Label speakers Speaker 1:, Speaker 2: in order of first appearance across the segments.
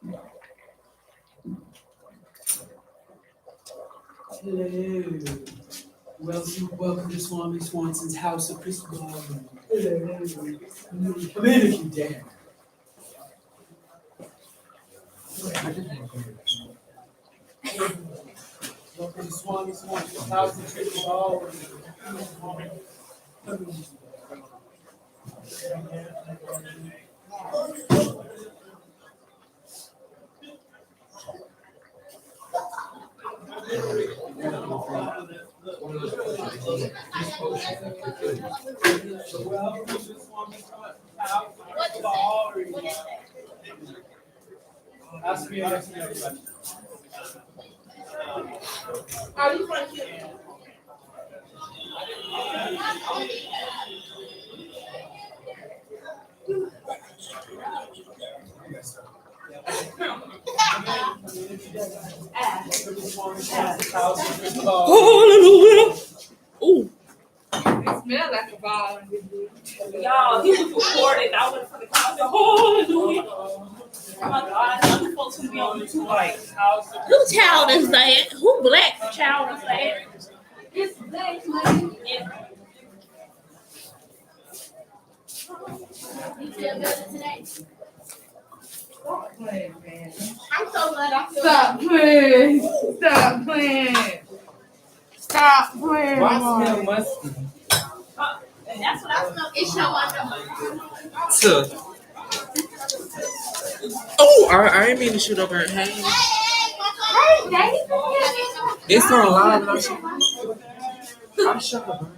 Speaker 1: Hello. Welcome to Swami Swanson's House of Crystal Ball. Hello. Come in if you dare. Welcome to Swami Swanson's House of Crystal Ball. Ask me a question.
Speaker 2: Are you from here?
Speaker 3: Hallelujah. Ooh.
Speaker 2: It smells like a ball. Y'all, he was recording. I went for the concert. Hallelujah. Oh my God. Other folks who be on YouTube like,
Speaker 3: Who child is that? Who black child is that?
Speaker 2: it's black money.
Speaker 4: You feel better today?
Speaker 2: Stop playing, man.
Speaker 4: I'm so glad I feel
Speaker 2: Stop playing. Stop playing. Stop playing.
Speaker 5: Why smell musty?
Speaker 2: And that's what I smell.
Speaker 4: It's your
Speaker 5: Tuh. Oh, I didn't mean to shoot over her. Hey.
Speaker 4: Hey, Daddy.
Speaker 5: It's on live. I shot a bird.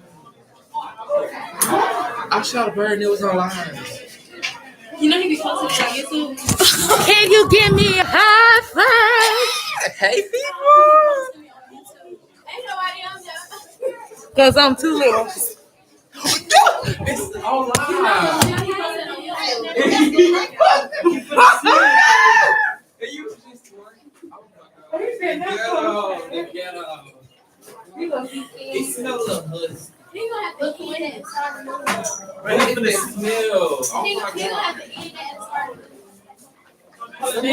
Speaker 5: I shot a bird and it was on live.
Speaker 2: You know he be posting it on YouTube.
Speaker 3: Can you give me a high five?
Speaker 5: Hey, people.
Speaker 4: Ain't nobody on there.
Speaker 3: Because I'm too little.
Speaker 5: It's on live. It smells a husk.
Speaker 4: He gonna have to eat it and start moving.
Speaker 5: What is the smell?
Speaker 4: He
Speaker 5: Oh my
Speaker 4: gonna
Speaker 5: God.
Speaker 4: have to eat it and start moving.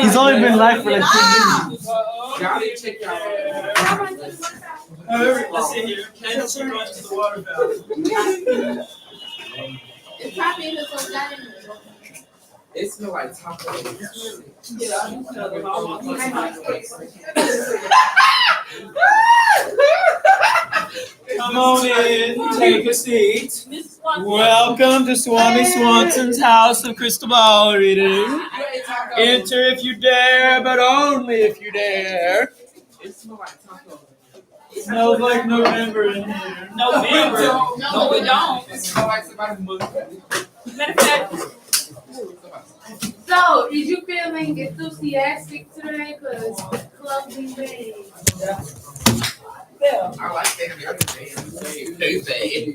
Speaker 1: He's only been live for like 2 minutes.
Speaker 5: Y'all need to check y'all.
Speaker 1: Listen here. Candace, you run to the water fountain.
Speaker 4: It's probably just so that in there.
Speaker 5: It smells like tacos.
Speaker 1: Come on in, take a seat.
Speaker 2: Miss Swanson.
Speaker 1: Welcome to Swami Swanson's House of Crystal Ball Reading. Enter if you dare, but only if you dare.
Speaker 5: It smells like tacos.
Speaker 1: Smells like November in here.
Speaker 2: November. No, we don't.
Speaker 5: It smells like somebody's mother.
Speaker 2: Matter of fact,
Speaker 4: So, did you feeling enthusiastic today? Because closing day.
Speaker 5: I like that.
Speaker 1: Hey,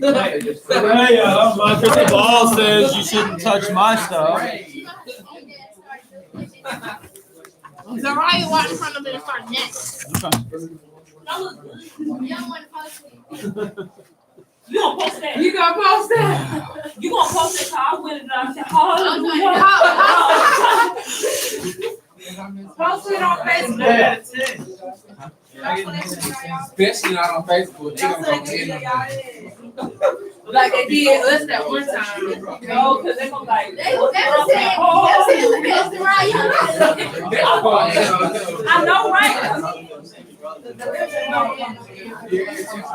Speaker 1: my crystal ball says you shouldn't touch my stuff.
Speaker 4: Zariah watched front of it and start next.
Speaker 2: you
Speaker 4: You don't want to post it.
Speaker 2: gonna post that.
Speaker 4: You gonna post that?
Speaker 2: You gonna post that? So I went and I said,
Speaker 4: Post it on Facebook.
Speaker 5: Especially not on Facebook. They gonna go in.
Speaker 4: Like they did us that one time.
Speaker 2: no, because they're gonna like,
Speaker 4: They said, look at Zariah.
Speaker 2: I know, right?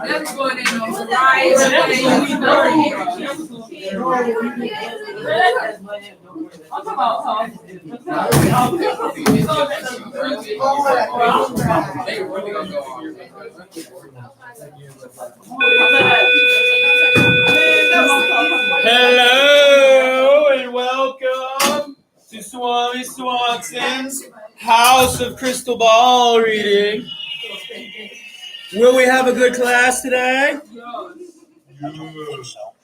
Speaker 4: That's going in on
Speaker 2: I'm talking about
Speaker 5: They really gonna go on.
Speaker 1: Hello and welcome to Swami Swanson's House of Crystal Ball Reading. Will we have a good class today?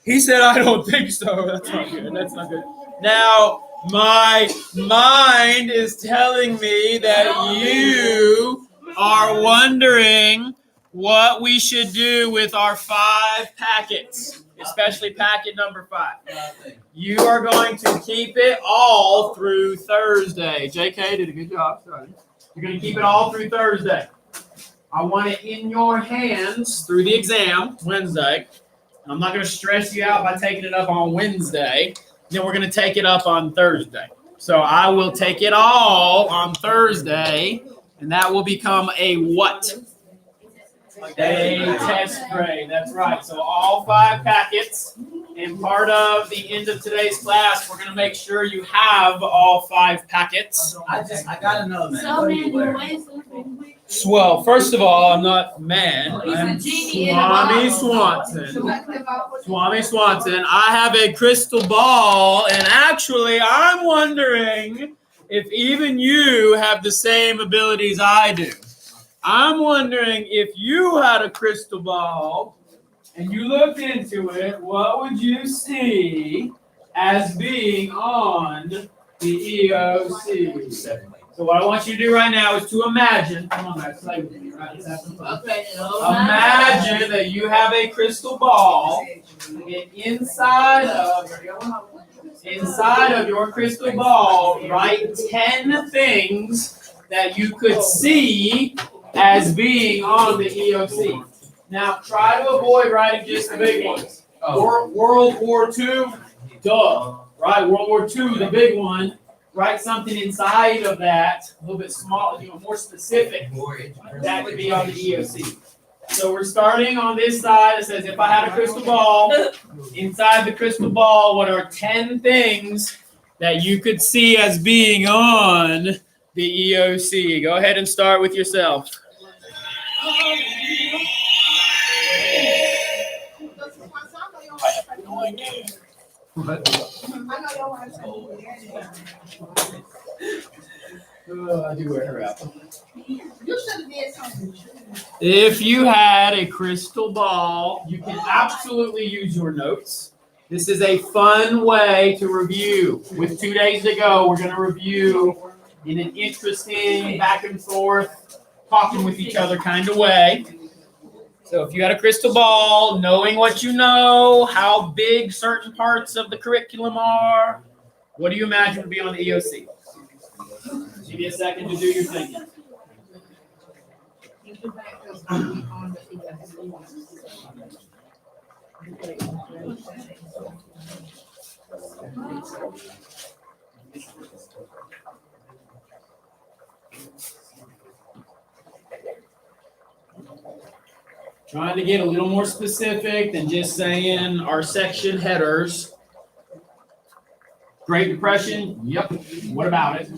Speaker 1: He said, I don't think so. That's not good. That's not good. Now, my mind is telling me that you are wondering what we should do with our 5 packets. especially packet number 5. You are going to keep it all through Thursday. JK did a good job. Sorry. You're going to keep it all through Thursday. I want it in your hands through the exam Wednesday. I'm not going to stress you out by taking it up on Wednesday. Then we're going to take it up on Thursday. So I will take it all on Thursday, and that will become a what? A test grade. That's right. So all 5 packets. And part of the end of today's class, we're going to make sure you have all 5 packets.
Speaker 5: I gotta know, man.
Speaker 4: So
Speaker 5: What do you
Speaker 4: many
Speaker 5: wear?
Speaker 4: ways.
Speaker 1: Well, first of all, I'm not man.
Speaker 2: He's a
Speaker 1: I'm
Speaker 2: genie in a
Speaker 1: Swami
Speaker 2: bottle.
Speaker 1: Swanson. Swami Swanson. I have a crystal ball, and actually, I'm wondering if even you have the same abilities I do. I'm wondering if you had a crystal ball and you looked into it, what would you see as being on the EOC? So what I want you to do right now is to imagine. Come on, guys, play with me. Right? Let's have some fun.
Speaker 2: Okay.
Speaker 1: Imagine that you have a crystal ball, and inside of your crystal ball, write 10 things that you could see as being on the EOC. Now, try to avoid writing just the big ones. World War II, duh. Right, World War II, the big one. Write something inside of that, a little bit smaller, more specific. That could be on the EOC. So we're starting on this side. It says, if I had a crystal ball, inside the crystal ball, what are 10 things that you could see as being on the EOC? Go ahead and start with yourself. I do wear her out. If you had a crystal ball, you can absolutely use your notes. This is a fun way to review. With 2 days to go, we're going to review in an interesting back and forth, talking with each other kind of way. So if you had a crystal ball, knowing what you know, how big certain parts of the curriculum are, what do you imagine would be on the EOC? Give me a second to do your thinking. Trying to get a little more specific than just saying our section headers. Great Depression? Yep. What about it?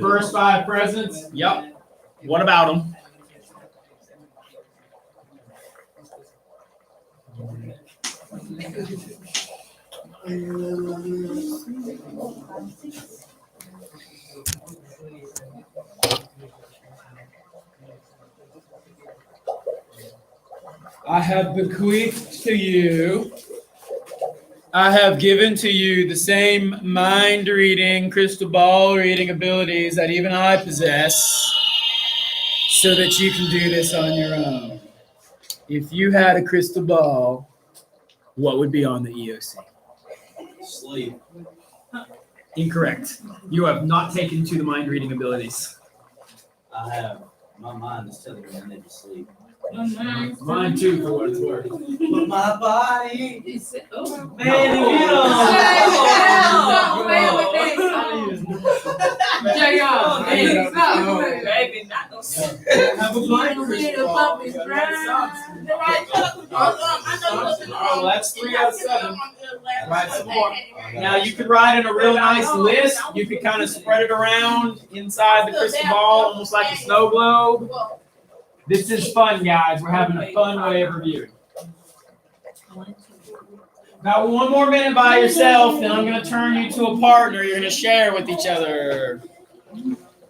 Speaker 1: First 5 presidents? Yep. What about them? I have bequeathed to you, I have given to you the same mind reading, crystal ball reading abilities that even I possess, so that you can do this on your own. If you had a crystal ball, what would be on the EOC?
Speaker 5: Sleep.
Speaker 1: Incorrect. You have not taken to the mind reading abilities.
Speaker 5: I have. My mind is telling me I need to sleep.
Speaker 1: Mine too, for what it's worth.
Speaker 5: But my body.
Speaker 2: Oh.
Speaker 5: Man,
Speaker 2: Baby, not no sleep.
Speaker 1: Have a blind crystal ball. Oh, that's 3 out of 7. Write some more. Now you could write in a real nice list. You could kind of spread it around inside the crystal ball, almost like a snow globe. This is fun, guys. We're having a fun way of reviewing. Got 1 more minute by yourself, then I'm going to turn you to a partner. You're going to share with each other.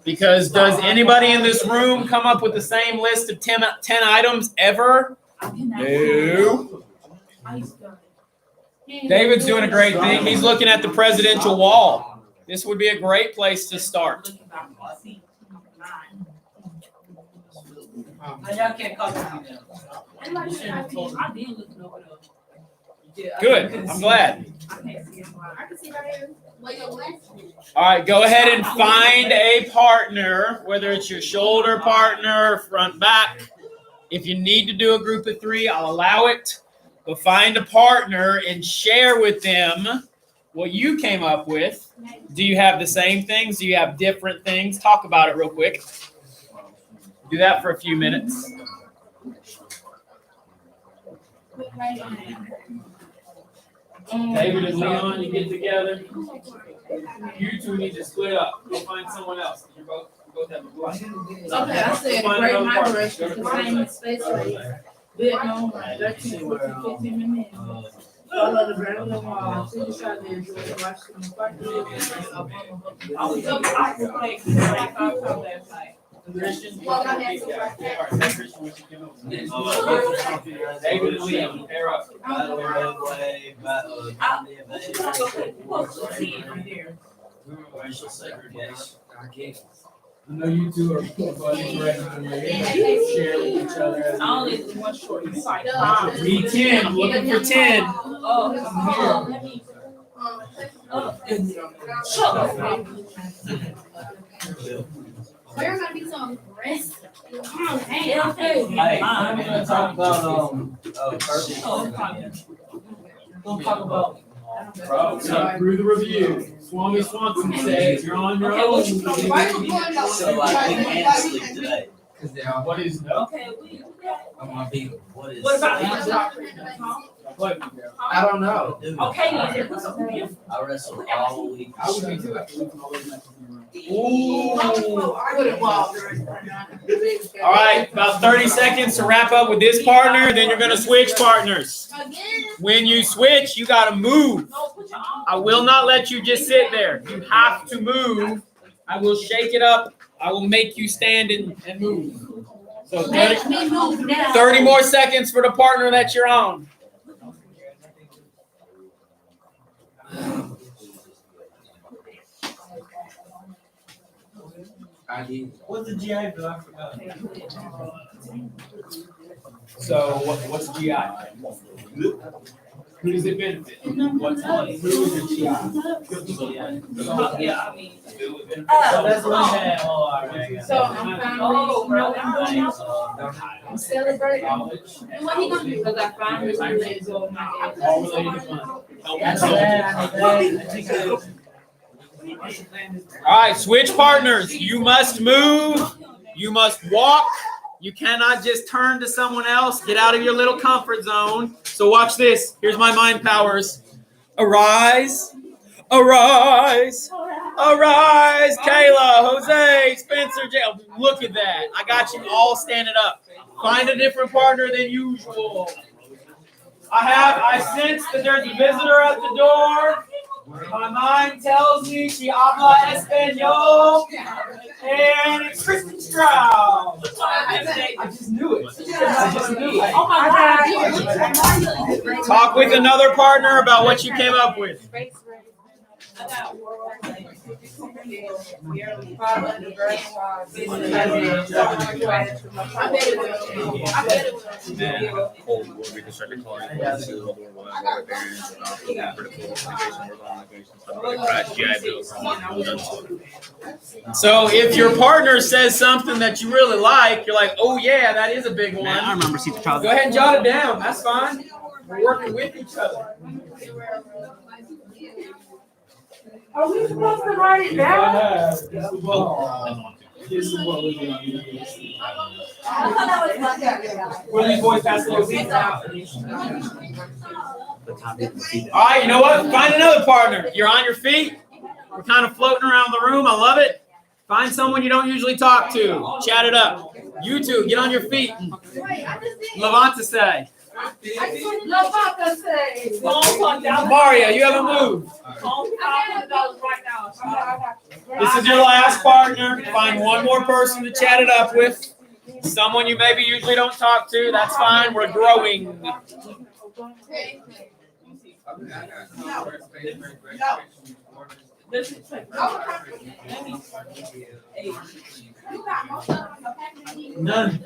Speaker 1: Because does anybody in this room come up with the same list of 10 items ever? No. David's doing a great thing. He's looking at the presidential wall. This would be a great place to start.
Speaker 2: Y'all can't call me now. I did look over there.
Speaker 1: Good. I'm glad.
Speaker 4: I can see right here.
Speaker 1: All right, go ahead and find a partner, whether it's your shoulder partner, front, back. If you need to do a group of 3, I'll allow it. But find a partner and share with them what you came up with. Do you have the same things? Do you have different things? Talk about it real quick. Do that for a few minutes. David and Leon, you get together. You two need to split up. Go find someone else. You both have a block.
Speaker 4: Okay, I said great migration to same space race. Vietnam, 13, 14, 15 minutes. Follow the Berlin Wall. See the shot there, George Washington.
Speaker 2: I was up. I was playing 45 times last night.
Speaker 1: Christian, David and Leon, pair up.
Speaker 5: Racial segregation.
Speaker 1: I know you two are buddies share with each other.
Speaker 2: I only did one short fight.
Speaker 1: Me 10. I'm looking for 10.
Speaker 2: Shut up.
Speaker 4: We're gonna be so aggressive.
Speaker 5: Hey, I'm gonna talk about purpose. We're gonna talk about
Speaker 1: So through the review, Swami Swanson says you're on your own.
Speaker 5: so like we can't sleep today.
Speaker 1: What is no?
Speaker 2: Okay,
Speaker 5: I'm gonna be what is
Speaker 2: what about
Speaker 5: I don't know.
Speaker 2: okay, then put something in.
Speaker 5: I wrestled all week.
Speaker 1: I would be too after losing all those matches. All right, about 30 seconds to wrap up with this partner, then you're going to switch partners. When you switch, you got to move. I will not let you just sit there. You have to move. I will shake it up. I will make you stand and move. So 30 more seconds for the partner that you're on.
Speaker 5: What's the GI bill? I forgot.
Speaker 1: So what's GI? Who does it benefit? What's on? Who is your GI?
Speaker 2: Yeah, I mean.
Speaker 5: That's what I had.
Speaker 4: So I'm celebrating. And what he gonna do? Because I finally let go of my
Speaker 1: All related to fun. All right, switch partners. You must move. You must walk. You cannot just turn to someone else. Get out of your little comfort zone. So watch this. Here's my mind powers. Arise. Arise. Arise. Kayla, Jose, Spencer, Jay. Look at that. I got you all standing up. Find a different partner than usual. I sense that there's a visitor at the door. My mind tells me she habla español, and it's Kristen Stroud. I just knew it.
Speaker 2: Oh my God.
Speaker 1: Talk with another partner about what you came up with. So if your partner says something that you really like, you're like, oh yeah, that is a big one.
Speaker 6: I remember see the child.
Speaker 1: Go ahead and jot it down. That's fine. We're working with each other.
Speaker 2: Are we supposed to write it down?
Speaker 1: This is what we're doing.
Speaker 2: I thought that was my
Speaker 1: Will these boys pass the seats out? All right, you know what? Find another partner. You're on your feet. We're kind of floating around the room. I love it. Find someone you don't usually talk to. Chat it up. You two, get on your feet. Levanta say. Mario, you haven't moved. This is your last partner. Find one more person to chat it up with. Someone you maybe usually don't talk to. That's fine. We're growing. None.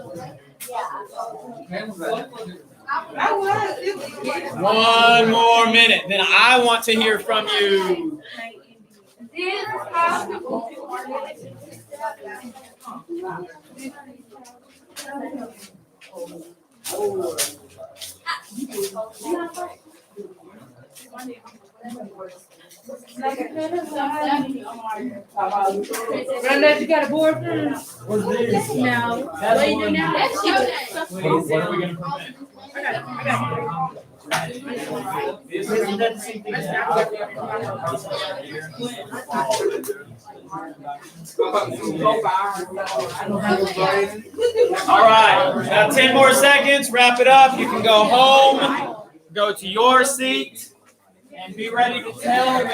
Speaker 1: 1 more minute. Then I want to hear from you.
Speaker 4: Unless you got a boyfriend.
Speaker 3: No. What do you do now? That's
Speaker 1: What are we going to prevent? All right, now 10 more seconds. Wrap it up. You can go home, go to your seat, and be ready to tell me.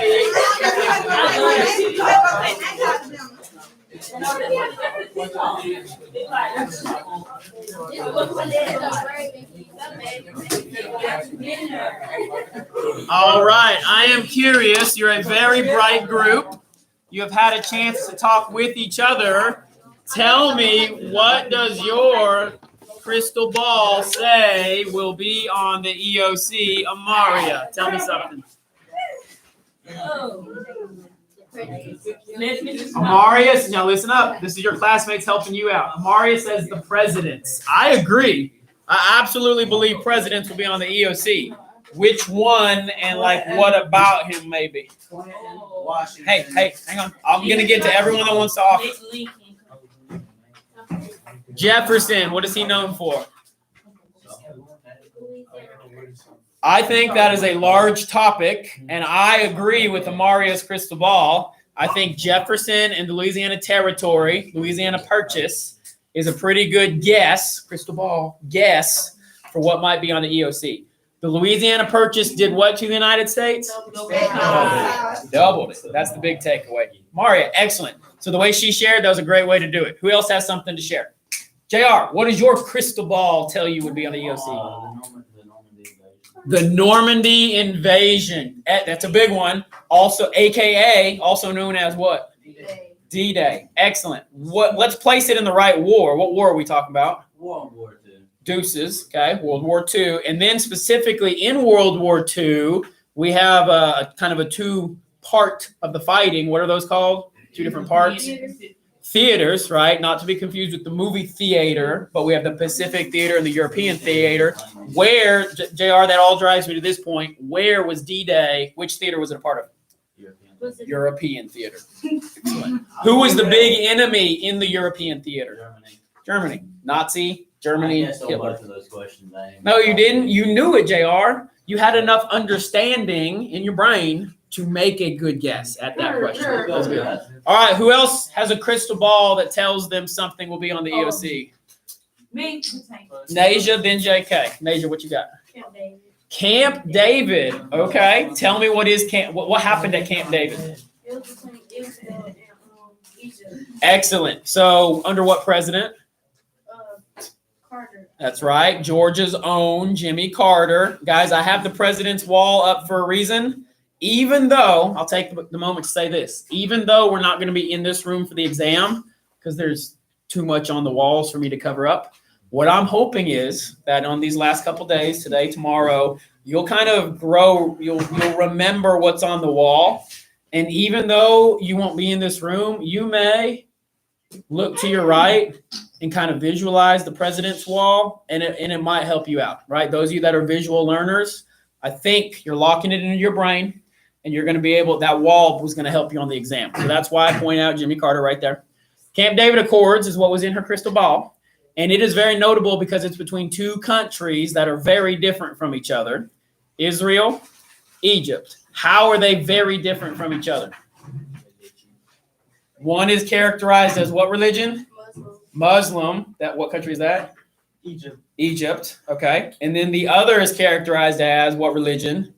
Speaker 1: All right, I am curious. You're a very bright group. You have had a chance to talk with each other. Tell me, what does your crystal ball say will be on the EOC Amaria? Tell me something. Amaria, now listen up. This is your classmates helping you out. Amaria says the presidents. I agree. I absolutely believe presidents will be on the EOC. Which one and like what about him maybe? Hey, hang on. I'm going to get to everyone that wants to offer. Jefferson, what is he known for? I think that is a large topic, and I agree with Amaria's crystal ball. I think Jefferson and the Louisiana Territory, Louisiana Purchase, is a pretty good guess, crystal ball guess, for what might be on the EOC. The Louisiana Purchase did what to the United States? Doubled it. That's the big takeaway. Maria, excellent. So the way she shared, that was a great way to do it. Who else has something to share? JR, what does your crystal ball tell you would be on the EOC? The Normandy invasion. That's a big one. Also, AKA, also known as what? D-Day. Excellent. Let's place it in the right war. What war are we talking about?
Speaker 6: World War II.
Speaker 1: Deuces. Okay, World War II. And then specifically in World War II, we have a kind of a two-part of the fighting. What are those called? Two different parts? Theaters, right? Not to be confused with the movie theater, but we have the Pacific Theater and the European Theater. Where, JR, that all drives me to this point, where was D-Day? Which theater was it a part of? European Theater. Excellent. Who was the big enemy in the European Theater? Germany. Nazi, Germany, Hitler.
Speaker 6: Both of those questions,
Speaker 1: No, you didn't. You knew it, JR. You had enough understanding in your brain to make a good guess at that question. That's good. All right, who else has a crystal ball that tells them something will be on the EOC?
Speaker 2: Me.
Speaker 1: Nasia, then JK. Nasia, what you got? Camp David. Okay, tell me what is Camp. What happened at Camp David? Excellent. So, under what president?
Speaker 3: Carter.
Speaker 1: That's right, Georgia's own Jimmy Carter. Guys, I have the president's wall up for a reason. Even though, I'll take the moment to say this, even though we're not going to be in this room for the exam, because there's too much on the walls for me to cover up, what I'm hoping is that on these last couple days, today, tomorrow, you'll kind of grow, you'll remember what's on the wall. And even though you won't be in this room, you may look to your right and kind of visualize the president's wall, and it might help you out, right? Those of you that are visual learners, I think you're locking it into your brain. And you're going to be able, that wall was going to help you on the exam. So that's why I point out Jimmy Carter right there. Camp David Accords is what was in her crystal ball. And it is very notable because it's between two countries that are very different from each other. Israel, Egypt. How are they very different from each other? One is characterized as what religion? Muslim. What country is that? Egypt. Okay. And then the other is characterized as what religion?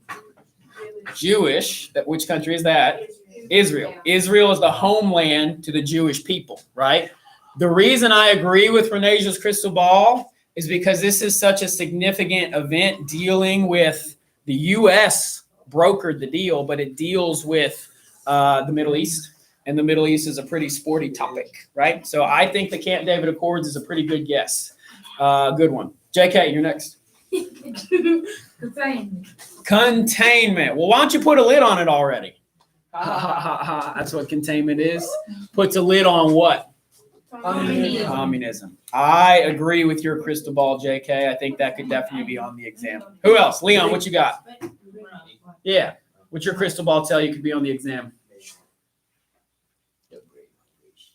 Speaker 1: Jewish. Which country is that? Israel. Israel is the homeland to the Jewish people, right? The reason I agree with Renee's crystal ball is because this is such a significant event dealing with the U.S. brokered the deal, but it deals with the Middle East, and the Middle East is a pretty sporty topic, right? So I think the Camp David Accords is a pretty good guess. Good one. JK, you're next.
Speaker 4: Containment.
Speaker 1: Containment. Well, why don't you put a lid on it already? That's what containment is. Puts a lid on what? Communism. I agree with your crystal ball, JK. I think that could definitely be on the exam. Who else? Leon, what you got? Yeah. What's your crystal ball tell you could be on the exam?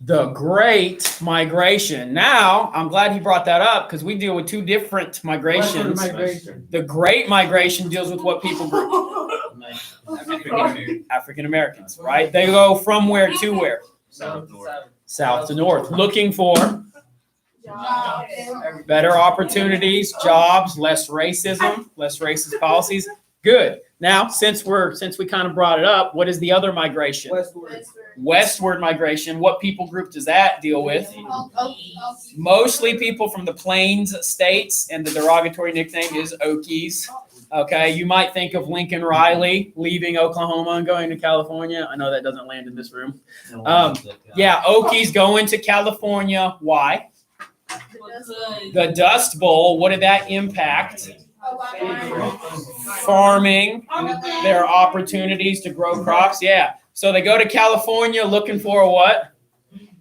Speaker 1: The Great Migration. Now, I'm glad he brought that up because we deal with two different migrations. The Great Migration deals with what people group? African Americans, right? They go from where to where? South to north. Looking for better opportunities, jobs, less racism, less racist policies. Good. Now, since we kind of brought it up, what is the other migration? Westward migration. What people group does that deal with? Mostly people from the Plains states, and the derogatory nickname is Okies. Okay, you might think of Lincoln Riley leaving Oklahoma and going to California. I know that doesn't land in this room. Yeah, Okies going to California. Why? The Dust Bowl. What did that impact? Farming, their opportunities to grow crops. Yeah. So they go to California looking for a what?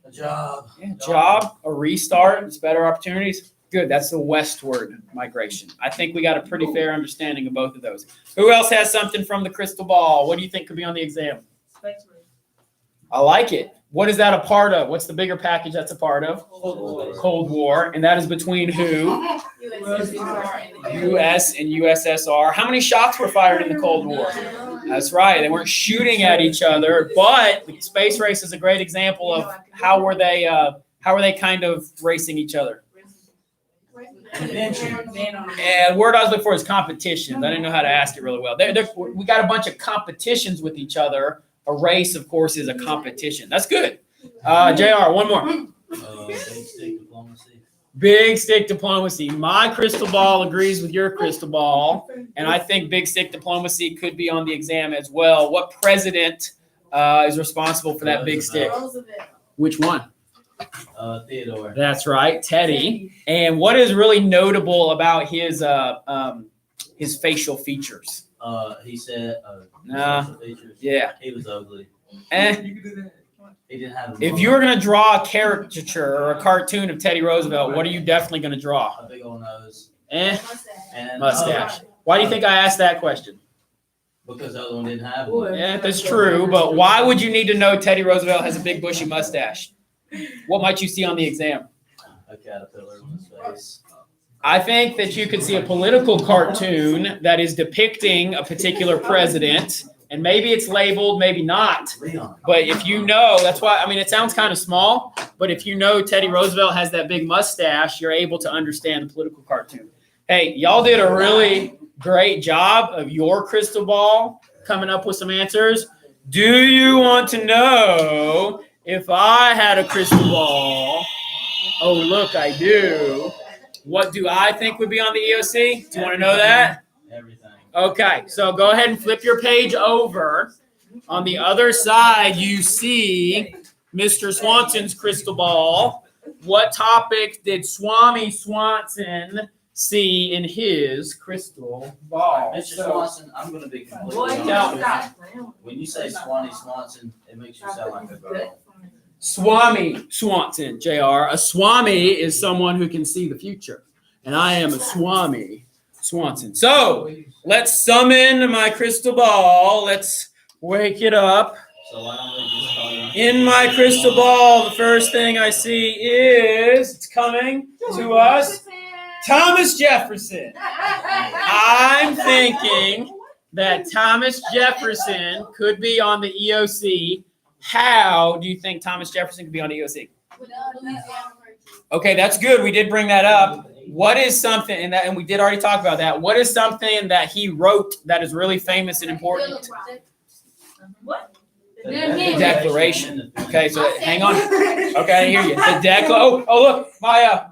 Speaker 5: A job.
Speaker 1: Yeah, job, a restart, it's better opportunities. Good. That's the westward migration. I think we got a pretty fair understanding of both of those. Who else has something from the crystal ball? What do you think could be on the exam? I like it. What is that a part of? What's the bigger package that's a part of? Cold War. And that is between who? U.S. and USSR. How many shots were fired in the Cold War? That's right. They weren't shooting at each other, but the space race is a great example of how were they kind of racing each other. And word I was looking for is competitions. I didn't know how to ask it really well. We got a bunch of competitions with each other. A race, of course, is a competition. That's good. JR, one more.
Speaker 5: Big stick diplomacy.
Speaker 1: Big stick diplomacy. My crystal ball agrees with your crystal ball, and I think big stick diplomacy could be on the exam as well. What president is responsible for that big stick? Which one?
Speaker 5: Theodore.
Speaker 1: That's right, Teddy. And what is really notable about his facial features?
Speaker 5: He said, features.
Speaker 1: Yeah.
Speaker 5: He was ugly. He didn't have.
Speaker 1: If you were going to draw a caricature or a cartoon of Teddy Roosevelt, what are you definitely going to draw?
Speaker 5: A big old nose.
Speaker 1: And
Speaker 5: Mustache.
Speaker 1: Why do you think I asked that question?
Speaker 5: Because the other one didn't have one.
Speaker 1: Yeah, that's true. But why would you need to know Teddy Roosevelt has a big bushy mustache? What might you see on the exam?
Speaker 5: A caterpillar on his face.
Speaker 1: I think that you could see a political cartoon that is depicting a particular president, and maybe it's labeled, maybe not. But if you know, that's why, I mean, it sounds kind of small, but if you know Teddy Roosevelt has that big mustache, you're able to understand the political cartoon. Hey, y'all did a really great job of your crystal ball coming up with some answers. Do you want to know if I had a crystal ball? Oh, look, I do. What do I think would be on the EOC? Do you want to know that?
Speaker 5: Everything.
Speaker 1: Okay, so go ahead and flip your page over. On the other side, you see Mr. Swanson's crystal ball. What topic did Swami Swanson see in his crystal ball?
Speaker 5: Mr. Swanson, I'm going to be completely honest with you. When you say Swanee Swanson, it makes you sound like a girl.
Speaker 1: Swami Swanson, JR. A Swami is someone who can see the future. And I am a Swami Swanson. So let's summon my crystal ball. Let's wake it up.
Speaker 5: So why don't we just call you?
Speaker 1: In my crystal ball, the first thing I see is, it's coming to us, Thomas Jefferson. I'm thinking that Thomas Jefferson could be on the EOC. How do you think Thomas Jefferson could be on the EOC? Okay, that's good. We did bring that up. What is something, and we did already talk about that. What is something that he wrote that is really famous and important?
Speaker 2: What?
Speaker 1: The Declaration. Okay, so hang on. Okay, I hear you. The Oh, look, my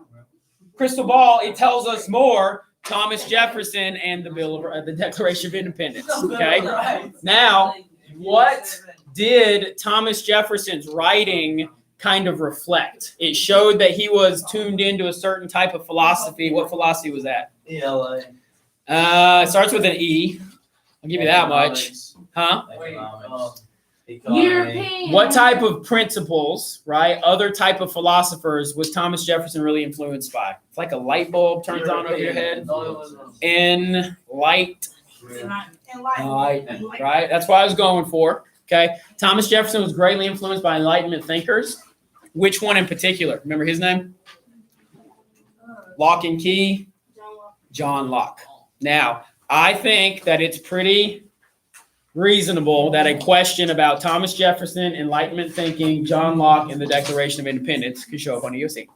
Speaker 1: crystal ball. It tells us more. Thomas Jefferson and the Declaration of Independence. Okay. Now, what did Thomas Jefferson's writing kind of reflect? It showed that he was tuned into a certain type of philosophy. What philosophy was that?
Speaker 5: ELA.
Speaker 1: It starts with an E. I'll give you that much. Huh?
Speaker 5: Economics.
Speaker 4: European.
Speaker 1: What type of principles, right? Other type of philosophers was Thomas Jefferson really influenced by? It's like a light bulb turns on over your head. Light, right? That's what I was going for. Okay. Thomas Jefferson was greatly influenced by Enlightenment thinkers. Which one in particular? Remember his name? Locke and Key? John Locke. Now, I think that it's pretty reasonable that a question about Thomas Jefferson, Enlightenment thinking, John Locke, and the Declaration of Independence could show up on EOC.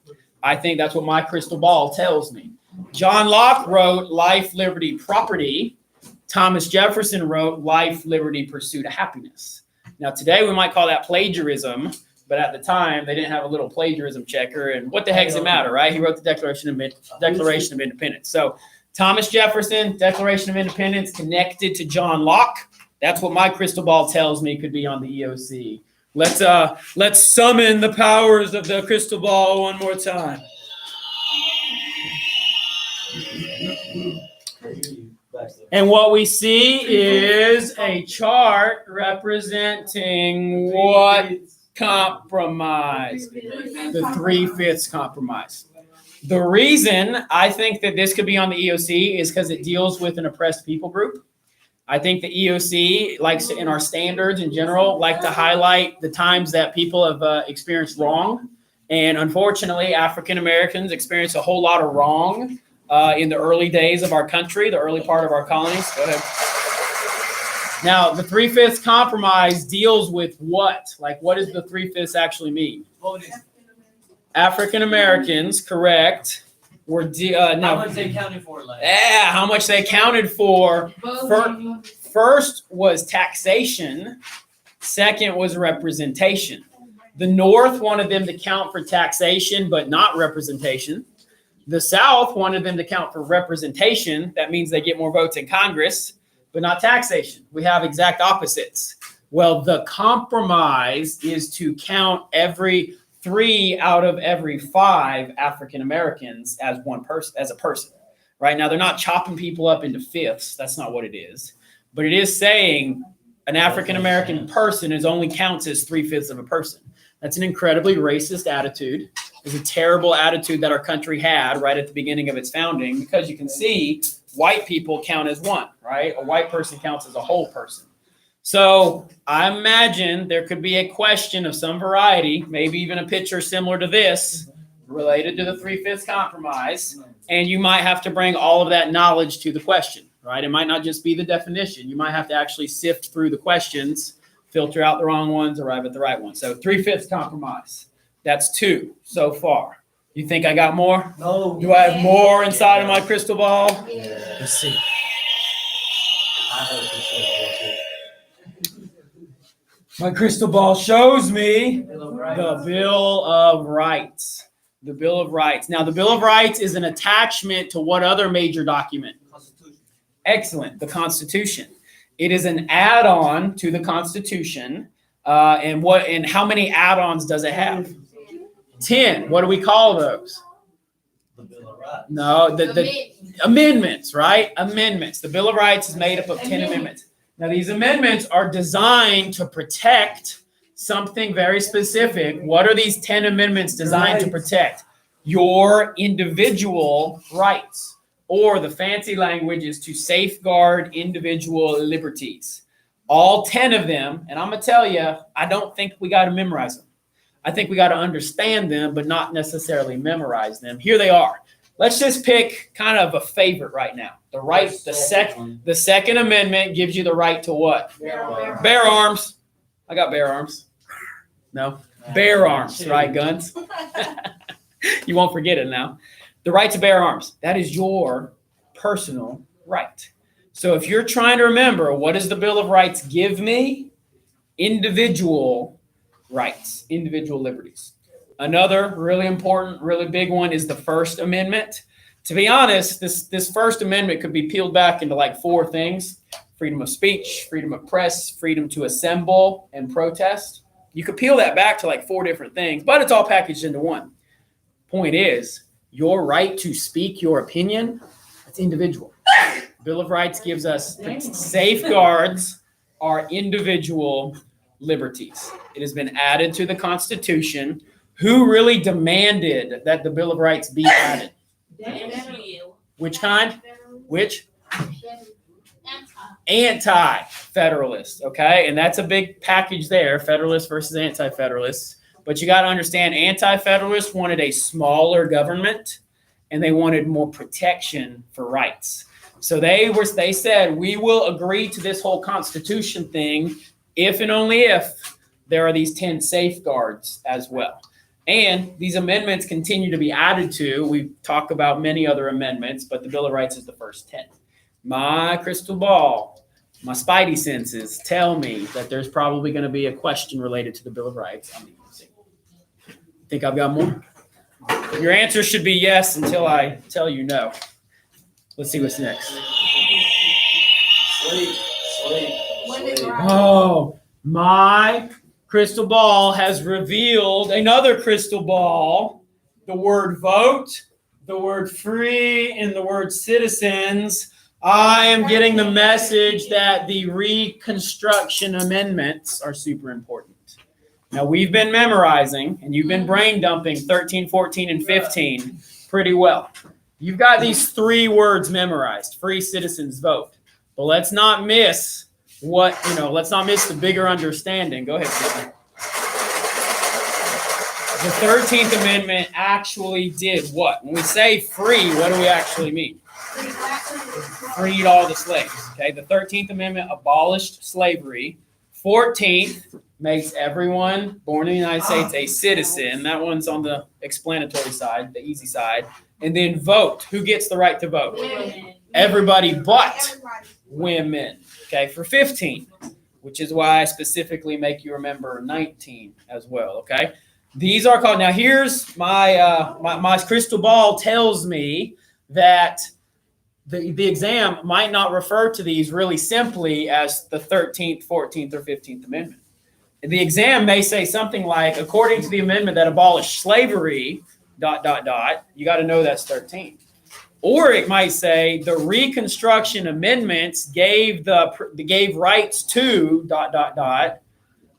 Speaker 1: I think that's what my crystal ball tells me. John Locke wrote Life, Liberty, Property. Thomas Jefferson wrote Life, Liberty, Pursuit of Happiness. Now, today we might call that plagiarism, but at the time they didn't have a little plagiarism checker. And what the heck does it matter, right? He wrote the Declaration of Independence. So Thomas Jefferson, Declaration of Independence, connected to John Locke. That's what my crystal ball tells me could be on the EOC. Let's summon the powers of the crystal ball one more time. And what we see is a chart representing what compromise? The 3/5 compromise. The reason I think that this could be on the EOC is because it deals with an oppressed people group. I think the EOC likes to, in our standards in general, like to highlight the times that people have experienced wrong. And unfortunately, African Americans experienced a whole lot of wrong in the early days of our country, the early part of our colonies. Go ahead. Now, the 3/5 compromise deals with what? Like, what does the 3/5 actually mean? African Americans, correct. How much they counted for? Yeah, how much they counted for. First was taxation. Second was representation. The North wanted them to count for taxation, but not representation. The South wanted them to count for representation. That means they get more votes in Congress, but not taxation. We have exact opposites. Well, the compromise is to count every 3 out of every 5 African Americans as one person, as a person. Right now, they're not chopping people up into fifths. That's not what it is. But it is saying an African American person only counts as 3/5 of a person. That's an incredibly racist attitude. It's a terrible attitude that our country had right at the beginning of its founding, because you can see white people count as one, right? A white person counts as a whole person. So I imagine there could be a question of some variety, maybe even a picture similar to this, related to the 3/5 compromise. And you might have to bring all of that knowledge to the question, right? It might not just be the definition. You might have to actually sift through the questions, filter out the wrong ones, arrive at the right one. So 3/5 compromise. That's 2 so far. You think I got more?
Speaker 5: No.
Speaker 1: Do I have more inside of my crystal ball?
Speaker 5: Yeah.
Speaker 1: Let's see.
Speaker 5: I hope it's
Speaker 1: My crystal ball shows me the Bill of Rights. The Bill of Rights. Now, the Bill of Rights is an attachment to what other major document? Constitution. Excellent. The Constitution. It is an add-on to the Constitution. And how many add-ons does it have? 10. What do we call those?
Speaker 5: the Bill of Rights.
Speaker 1: No, the amendments, right? Amendments. The Bill of Rights is made up of 10 amendments. Now, these amendments are designed to protect something very specific. What are these 10 amendments designed to protect? Your individual rights. Or the fancy language is to safeguard individual liberties. All 10 of them, and I'm going to tell you, I don't think we got to memorize them. I think we got to understand them, but not necessarily memorize them. Here they are. Let's just pick kind of a favorite right now. The Second Amendment gives you the right to what? Bear arms. I got bear arms. No? Bear arms, right? Guns. You won't forget it now. The right to bear arms. That is your personal right. So if you're trying to remember, what does the Bill of Rights give me? Individual rights, individual liberties. Another really important, really big one is the First Amendment. To be honest, this First Amendment could be peeled back into like 4 things: freedom of speech, freedom of press, freedom to assemble and protest. You could peel that back to like 4 different things, but it's all packaged into one. Point is, your right to speak your opinion, that's individual. Bill of Rights gives us safeguards our individual liberties. It has been added to the Constitution. Who really demanded that the Bill of Rights be added? Which kind? Which? Anti-federalists, okay? And that's a big package there, federalists versus anti-federalists. But you got to understand, anti-federalists wanted a smaller government, and they wanted more protection for rights. So they said, we will agree to this whole Constitution thing if and only if there are these 10 safeguards as well. And these amendments continue to be added to. We talk about many other amendments, but the Bill of Rights is the first 10. My crystal ball, my spidey senses tell me that there's probably going to be a question related to the Bill of Rights. Think I've got more? Your answer should be yes until I tell you no. Let's see what's next. Oh, my crystal ball has revealed another crystal ball. The word vote, the word free, and the word citizens. I am getting the message that the Reconstruction Amendments are super important. Now, we've been memorizing, and you've been brain dumping 13, 14, and 15 pretty well. You've got these 3 words memorized: free, citizens, vote. But let's not miss let's not miss the bigger understanding. Go ahead, Truman. The 13th Amendment actually did what? When we say free, what do we actually mean? Freed all the slaves. Okay, the 13th Amendment abolished slavery. 14th makes everyone born in the United States a citizen. That one's on the explanatory side, the easy side. And then vote. Who gets the right to vote?
Speaker 2: Women.
Speaker 1: Everybody but women. Okay, for 15, which is why I specifically make you remember 19 as well. Okay, these are called. Now here's my crystal ball tells me that the exam might not refer to these really simply as the 13th, 14th, or 15th Amendment. The exam may say something like, according to the amendment that abolished slavery, ... You got to know that's 13. Or it might say the Reconstruction Amendments gave rights to ...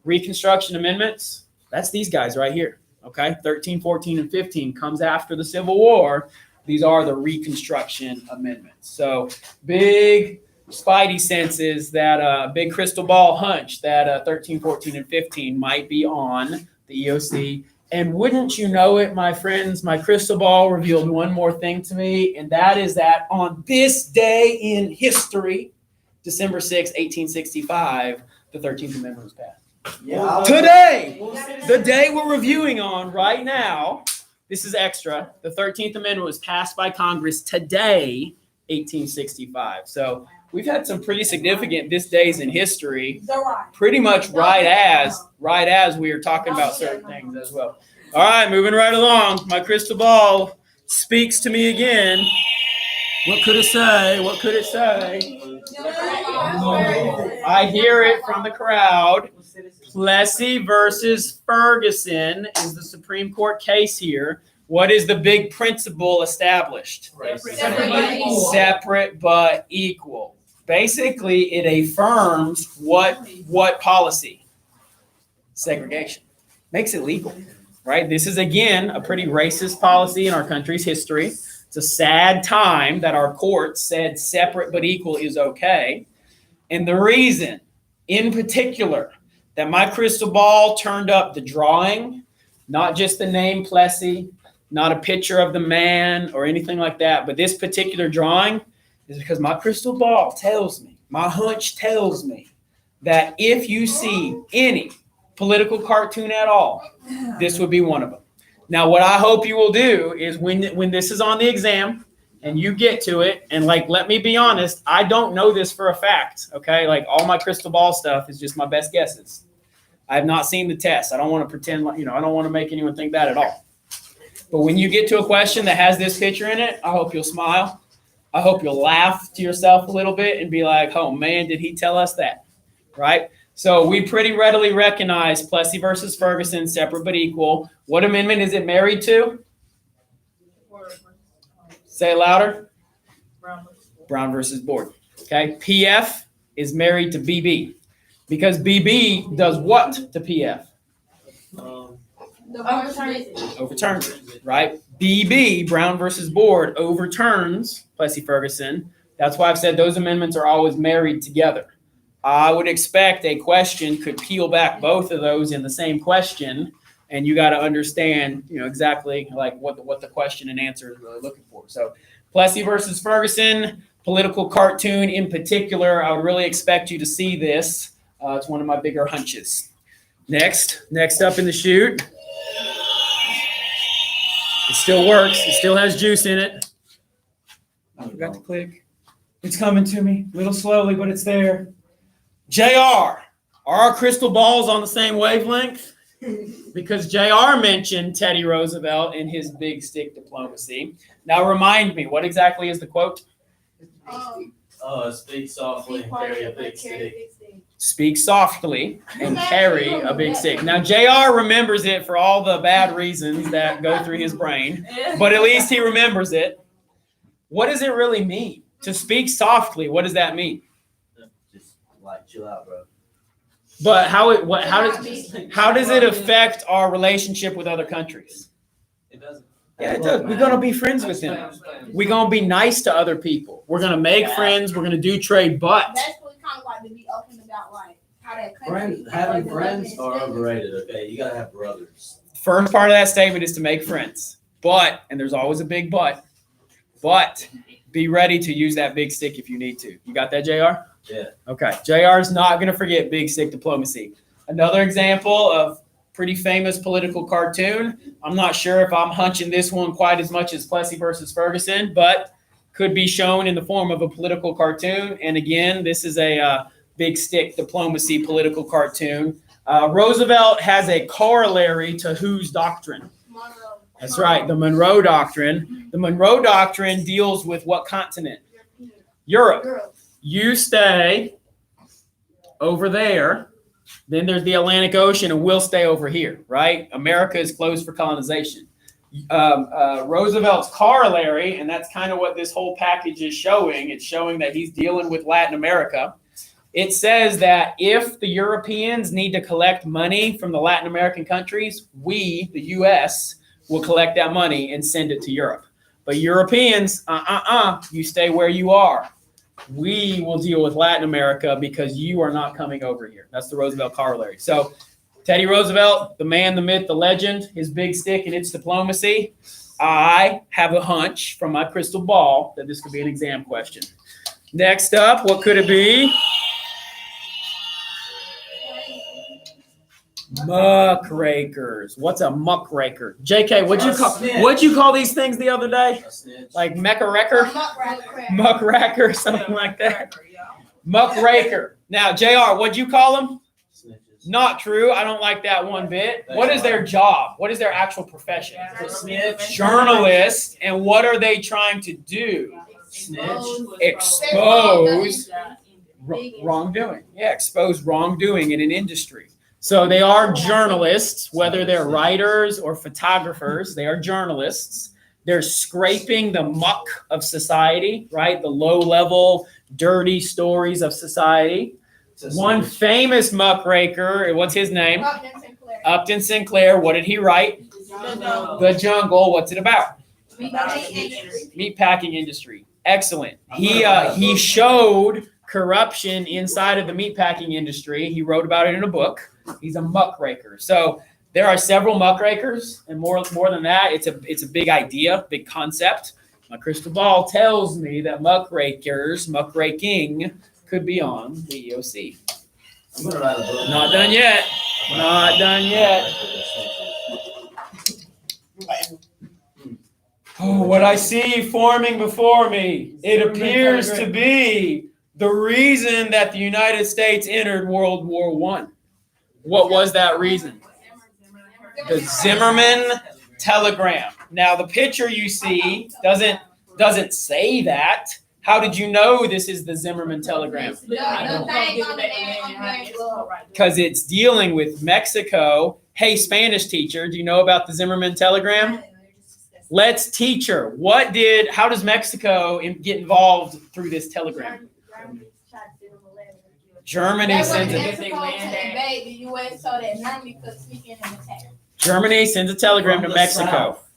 Speaker 1: Reconstruction Amendments, that's these guys right here. Okay, 13, 14, and 15 comes after the Civil War. These are the Reconstruction Amendments. So big spidey senses that big crystal ball hunch that 13, 14, and 15 might be on the EOC. And wouldn't you know it, my friends, my crystal ball revealed one more thing to me, and that is that on this day in history, December 6, 1865, the 13th Amendment was passed. Yeah. Today, the day we're reviewing on right now, this is extra. The 13th Amendment was passed by Congress today, 1865. So we've had some pretty significant this days in history, pretty much right as we are talking about certain things as well. All right, moving right along. My crystal ball speaks to me again. What could it say? What could it say? I hear it from the crowd. Plessy versus Ferguson is the Supreme Court case here. What is the big principle established? Separate but equal. Basically, it affirms what policy? Segregation. Makes it legal, right? This is, again, a pretty racist policy in our country's history. It's a sad time that our courts said separate but equal is okay. And the reason, in particular, that my crystal ball turned up the drawing, not just the name Plessy, not a picture of the man or anything like that, but this particular drawing is because my crystal ball tells me, my hunch tells me, that if you see any political cartoon at all, this would be one of them. Now, what I hope you will do is when this is on the exam and you get to it, and let me be honest, I don't know this for a fact, okay? All my crystal ball stuff is just my best guesses. I have not seen the test. I don't want to pretend, I don't want to make anyone think that at all. But when you get to a question that has this picture in it, I hope you'll smile. I hope you'll laugh to yourself a little bit and be like, oh man, did he tell us that, right? So we pretty readily recognize Plessy versus Ferguson, separate but equal. What amendment is it married to? Say it louder. Brown versus Board. Okay, PF is married to BB because BB does what to PF? Overturns it, right? BB, Brown versus Board, overturns Plessy Ferguson. That's why I've said those amendments are always married together. I would expect a question could peel back both of those in the same question, and you got to understand, exactly like what the question and answer is really looking for. So, Plessy versus Ferguson, political cartoon in particular, I would really expect you to see this. It's one of my bigger hunches. Next up in the chute. It still works. It still has juice in it. I forgot to click. It's coming to me a little slowly, but it's there. JR. Are our crystal balls on the same wavelength? Because JR mentioned Teddy Roosevelt in his big stick diplomacy. Now remind me, what exactly is the quote?
Speaker 5: Speak softly and carry a big stick.
Speaker 1: Speak softly and carry a big stick. Now, JR remembers it for all the bad reasons that go through his brain, but at least he remembers it. What does it really mean? To speak softly, what does that mean?
Speaker 5: Just like chill out, bro.
Speaker 1: But how does it affect our relationship with other countries?
Speaker 5: It doesn't.
Speaker 1: Yeah, it does. We're going to be friends with them. We're going to be nice to other people. We're going to make friends. We're going to do trade, but
Speaker 6: That's what we kind of like to be open about, like how that country.
Speaker 5: Having friends are overrated. Okay, you gotta have brothers.
Speaker 1: first part of that statement is to make friends. But, and there's always a big but be ready to use that big stick if you need to. You got that, JR?
Speaker 5: Yeah.
Speaker 1: Okay. JR is not going to forget big stick diplomacy. Another example of pretty famous political cartoon. I'm not sure if I'm hunching this one quite as much as Plessy versus Ferguson, but could be shown in the form of a political cartoon. And again, this is a big stick diplomacy political cartoon. Roosevelt has a corollary to whose doctrine? That's right, the Monroe Doctrine. The Monroe Doctrine deals with what continent? Europe. You stay over there, then there's the Atlantic Ocean, and we'll stay over here, right? America is closed for colonization. Roosevelt's corollary, and that's kind of what this whole package is showing, it's showing that he's dealing with Latin America. It says that if the Europeans need to collect money from the Latin American countries, we, the U.S., will collect that money and send it to Europe. But Europeans, you stay where you are. We will deal with Latin America because you are not coming over here. That's the Roosevelt corollary. So Teddy Roosevelt, the man, the myth, the legend, his big stick and its diplomacy. I have a hunch from my crystal ball that this could be an exam question. Next up, what could it be? Muckrakers. What's a muckraker? JK, what'd you call these things the other day?
Speaker 5: A snitch.
Speaker 1: Like mecca-wrecker? Muckraker, something like that. Muckraker. Now, JR, what'd you call them?
Speaker 5: Snitches.
Speaker 1: Not true. I don't like that one bit. What is their job? What is their actual profession?
Speaker 5: Snitch.
Speaker 1: Journalists. And what are they trying to do?
Speaker 5: Snitch.
Speaker 1: Expose wrongdoing. Yeah, expose wrongdoing in an industry. So they are journalists, whether they're writers or photographers, they are journalists. They're scraping the muck of society, right? The low-level, dirty stories of society. One famous muckraker, what's his name? Upton Sinclair. What did he write? The Jungle. What's it about? Meatpacking industry. Excellent. He showed corruption inside of the meatpacking industry. He wrote about it in a book. He's a muckraker. So there are several muckrakers, and more than that, it's a big idea, big concept. My crystal ball tells me that muckraking could be on the EOC.
Speaker 5: I'm gonna write a book.
Speaker 1: Not done yet. Not done yet. Oh, what I see forming before me, it appears to be the reason that the United States entered World War I. What was that reason? The Zimmerman telegram. Now, the picture you see doesn't say that. How did you know this is the Zimmerman telegram? Because it's dealing with Mexico. Hey, Spanish teacher, do you know about the Zimmerman telegram? Let's teach her. How does Mexico get involved through this telegram? Germany
Speaker 6: They
Speaker 1: sends
Speaker 6: were
Speaker 1: a
Speaker 6: supposed to invade the U.S. so that Germany could sneak in and attack.
Speaker 1: Germany sends a telegram to
Speaker 5: From the
Speaker 1: Mexico
Speaker 5: south.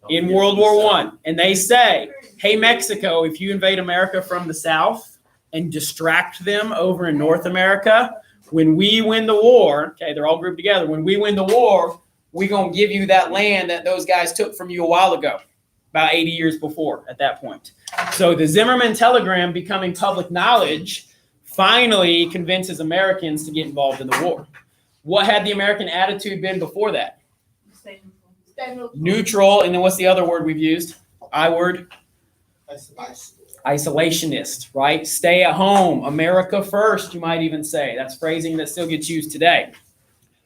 Speaker 1: in World War I, and they say, "Hey Mexico, if you invade America from the south and distract them over in North America, when we win the war, okay, they're all grouped together. When we win the war, we're gonna give you that land that those guys took from you a while ago, about 80 years before at that point." So the Zimmerman telegram becoming public knowledge finally convinces Americans to get involved in the war. What had the American attitude been before that?
Speaker 6: Stay neutral.
Speaker 1: Neutral, and then what's the other word we've used? I word? Isolationist, right? Stay at home. America first, you might even say. That's phrasing that still gets used today.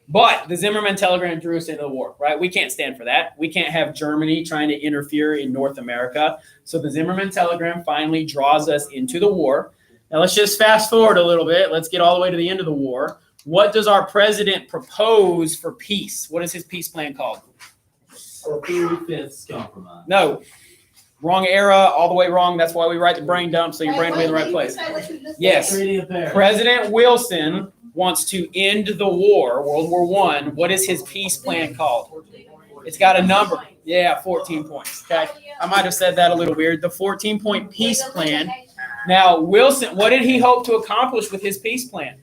Speaker 1: But the Zimmerman telegram drew us into the war, right? We can't stand for that. We can't have Germany trying to interfere in North America. So the Zimmerman telegram finally draws us into the war. Now let's just fast forward a little bit. Let's get all the way to the end of the war. What does our president propose for peace? What is his peace plan called?
Speaker 5: Or 3/5 compromise.
Speaker 1: No. Wrong era, all the way wrong. That's why we write the brain dump, so your brain will be in the right place. Yes.
Speaker 5: Treaty of Paris.
Speaker 1: President Wilson wants to end the war, World War I. What is his peace plan called? It's got a number. Yeah, 14 points. Okay. I might have said that a little weird. The 14-point peace plan. Now, Wilson, what did he hope to accomplish with his peace plan?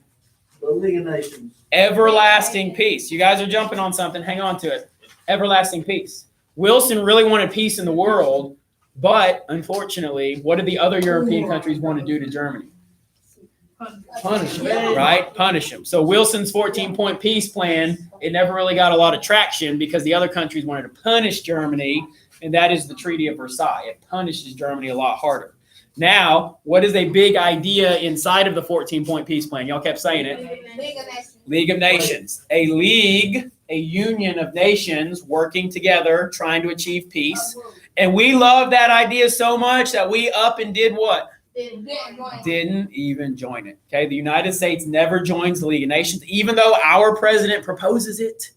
Speaker 5: The League of Nations.
Speaker 1: Everlasting peace. You guys are jumping on something. Hang on to it. Everlasting peace. Wilson really wanted peace in the world, but unfortunately, what did the other European countries want to do to Germany? Punish them, right? Punish them. So Wilson's 14-point peace plan, it never really got a lot of traction because the other countries wanted to punish Germany, and that is the Treaty of Versailles. It punishes Germany a lot harder. Now, what is a big idea inside of the 14-point peace plan? Y'all kept saying it.
Speaker 6: League of Nations.
Speaker 1: League of Nations. A league, a union of nations working together, trying to achieve peace. And we love that idea so much that we up and did what? Didn't even join it. Okay, the United States never joins the League of Nations, even though our president proposes it.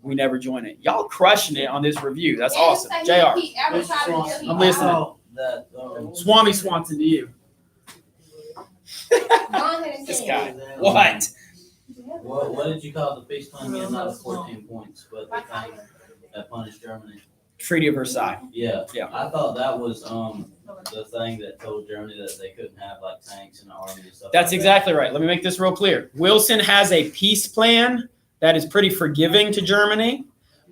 Speaker 1: We never join it. Y'all crushing it on this review. That's awesome. JR, I'm listening.
Speaker 5: That,
Speaker 1: Swami Swanson to you. This guy. What?
Speaker 5: What did you call the peace plan again? Not the 14 points, but the thing that punished Germany.
Speaker 1: Treaty of Versailles.
Speaker 5: Yeah.
Speaker 1: Yeah.
Speaker 5: I thought that was the thing that told Germany that they couldn't have like tanks and an army and stuff.
Speaker 1: That's
Speaker 5: like
Speaker 1: exactly right. Let me make this real clear. Wilson has a peace plan that is pretty forgiving to Germany,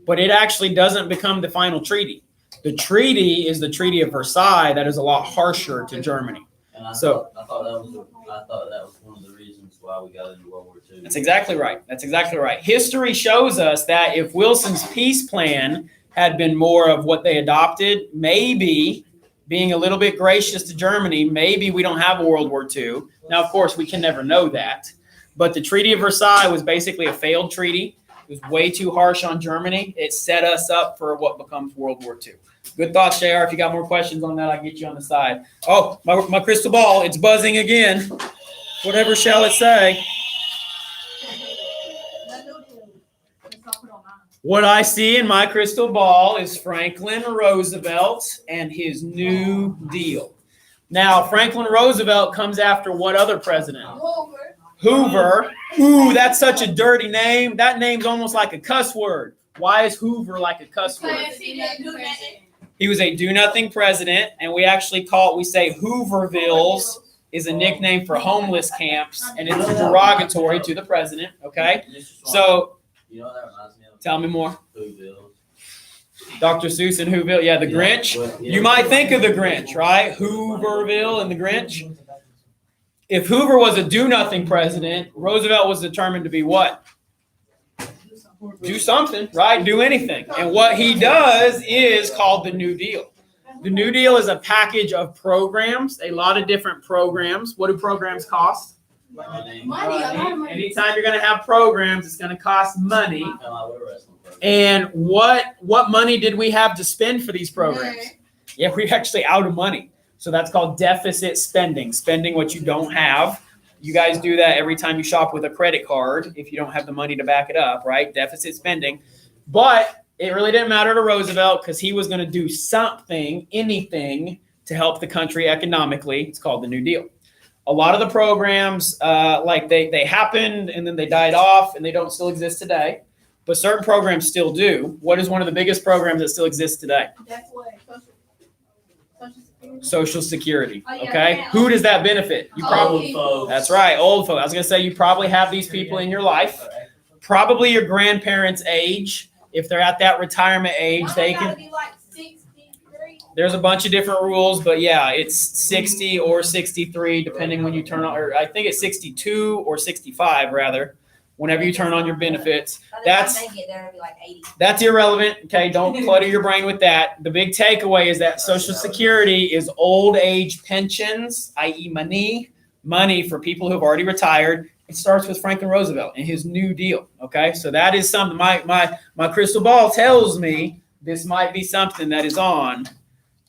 Speaker 1: but it actually doesn't become the final treaty. The treaty is the Treaty of Versailles that is a lot harsher to Germany.
Speaker 5: And I
Speaker 1: So-
Speaker 5: thought that was one of the reasons why we got into World War II.
Speaker 1: That's exactly right. That's exactly right. History shows us that if Wilson's peace plan had been more of what they adopted, maybe being a little bit gracious to Germany, maybe we don't have a World War II. Now, of course, we can never know that. But the Treaty of Versailles was basically a failed treaty. It was way too harsh on Germany. It set us up for what becomes World War II. Good thoughts, JR. If you got more questions on that, I'll get you on the side. Oh, my crystal ball, it's buzzing again. Whatever shall it say? What I see in my crystal ball is Franklin Roosevelt and his New Deal. Now, Franklin Roosevelt comes after what other president? Hoover. Ooh, that's such a dirty name. That name's almost like a cuss word. Why is Hoover like a cuss word? He was a do-nothing president, and we actually we say Hoovervilles is a nickname for homeless camps, and it's derogatory to the president, okay? So,
Speaker 5: You know what that reminds me of?
Speaker 1: tell me more.
Speaker 5: Whoville.
Speaker 1: Dr. Seuss and Whoville. Yeah, the Grinch. You might think of the Grinch, right? Hooverville and the Grinch. If Hoover was a do-nothing president, Roosevelt was determined to be what? Do something, right? Do anything. And what he does is called the New Deal. The New Deal is a package of programs, a lot of different programs. What do programs cost?
Speaker 5: Money.
Speaker 1: Anytime you're going to have programs, it's going to cost money.
Speaker 5: Kind of like with a wrestling program.
Speaker 1: And what money did we have to spend for these programs? Yeah, we're actually out of money. So that's called deficit spending, spending what you don't have. You guys do that every time you shop with a credit card if you don't have the money to back it up, right? Deficit spending. But it really didn't matter to Roosevelt because he was going to do something, anything to help the country economically. It's called the New Deal. A lot of the programs, like they happened and then they died off and they don't still exist today. But certain programs still do. What is one of the biggest programs that still exists today?
Speaker 6: That's what Social Security.
Speaker 1: Social Security.
Speaker 6: Oh, yeah,
Speaker 1: Okay.
Speaker 6: yeah.
Speaker 1: Who does that benefit? You probably.
Speaker 6: Old folks.
Speaker 1: That's right, old folks. I was gonna say you probably have these people in your life. Probably your grandparents' age. If they're at that retirement age,
Speaker 6: Why
Speaker 1: they
Speaker 6: gotta
Speaker 1: can.
Speaker 6: be like 63?
Speaker 1: There's a bunch of different rules, but yeah, it's 60 or 63, depending when you turn on, or I think it's 62 or 65 rather, whenever you turn on your benefits.
Speaker 7: By the
Speaker 1: That's
Speaker 7: time they get there, it'll be like 80.
Speaker 1: That's irrelevant. Okay, don't clutter your brain with that. The big takeaway is that Social Security is old age pensions, i.e., money for people who have already retired. It starts with Franklin Roosevelt and his New Deal. Okay, so that is something. My crystal ball tells me this might be something that is on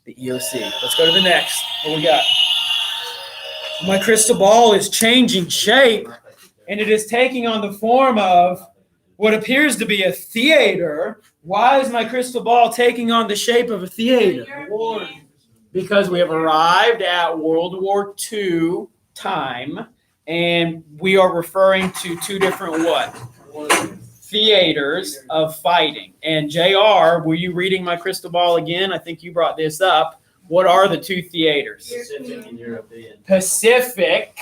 Speaker 1: the EOC. Let's go to the next. What we got? My crystal ball is changing shape, and it is taking on the form of what appears to be a theater. Why is my crystal ball taking on the shape of a theater? Because we have arrived at World War II time, and we are referring to two different what? Theaters of fighting. And JR, were you reading my crystal ball again? I think you brought this up. What are the two theaters?
Speaker 5: Pacific and European.
Speaker 1: Pacific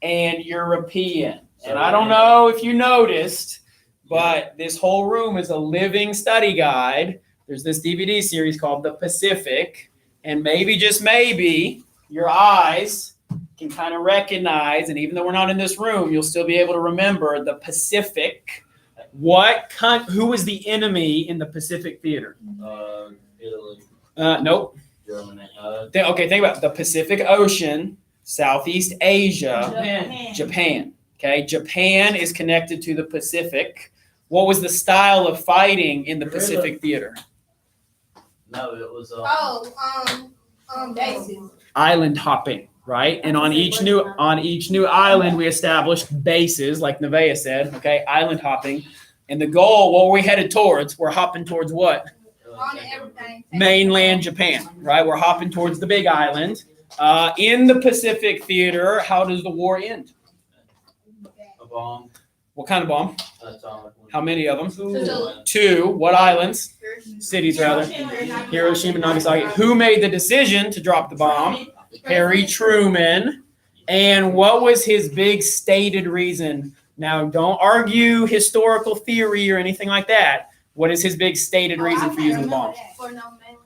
Speaker 1: and European. And I don't know if you noticed, but this whole room is a living study guide. There's this DVD series called The Pacific, and maybe, just maybe, your eyes can kind of recognize, and even though we're not in this room, you'll still be able to remember the Pacific. Who was the enemy in the Pacific theater?
Speaker 5: Italy.
Speaker 1: Nope.
Speaker 5: Germany.
Speaker 1: Okay, think about it. The Pacific Ocean, Southeast Asia, Japan. Okay, Japan is connected to the Pacific. What was the style of fighting in the Pacific theater?
Speaker 5: No, it was.
Speaker 6: Bases.
Speaker 1: Island hopping, right? And on each new island, we established bases, like Nevaeh said. Okay, island hopping, and the goal, what were we headed towards? We're hopping towards what?
Speaker 6: On everything.
Speaker 1: Mainland Japan, right? We're hopping towards the big island. In the Pacific theater, how does the war end?
Speaker 5: A bomb.
Speaker 1: What kind of bomb?
Speaker 5: Atomic one.
Speaker 1: How many of them?
Speaker 6: Two.
Speaker 1: Two. What islands? Cities, rather. Hiroshima and Nagasaki. Who made the decision to drop the bomb? Harry Truman. And what was his big stated reason? Now, don't argue historical theory or anything like that. What is his big stated reason for using the bomb?
Speaker 6: For no mainland.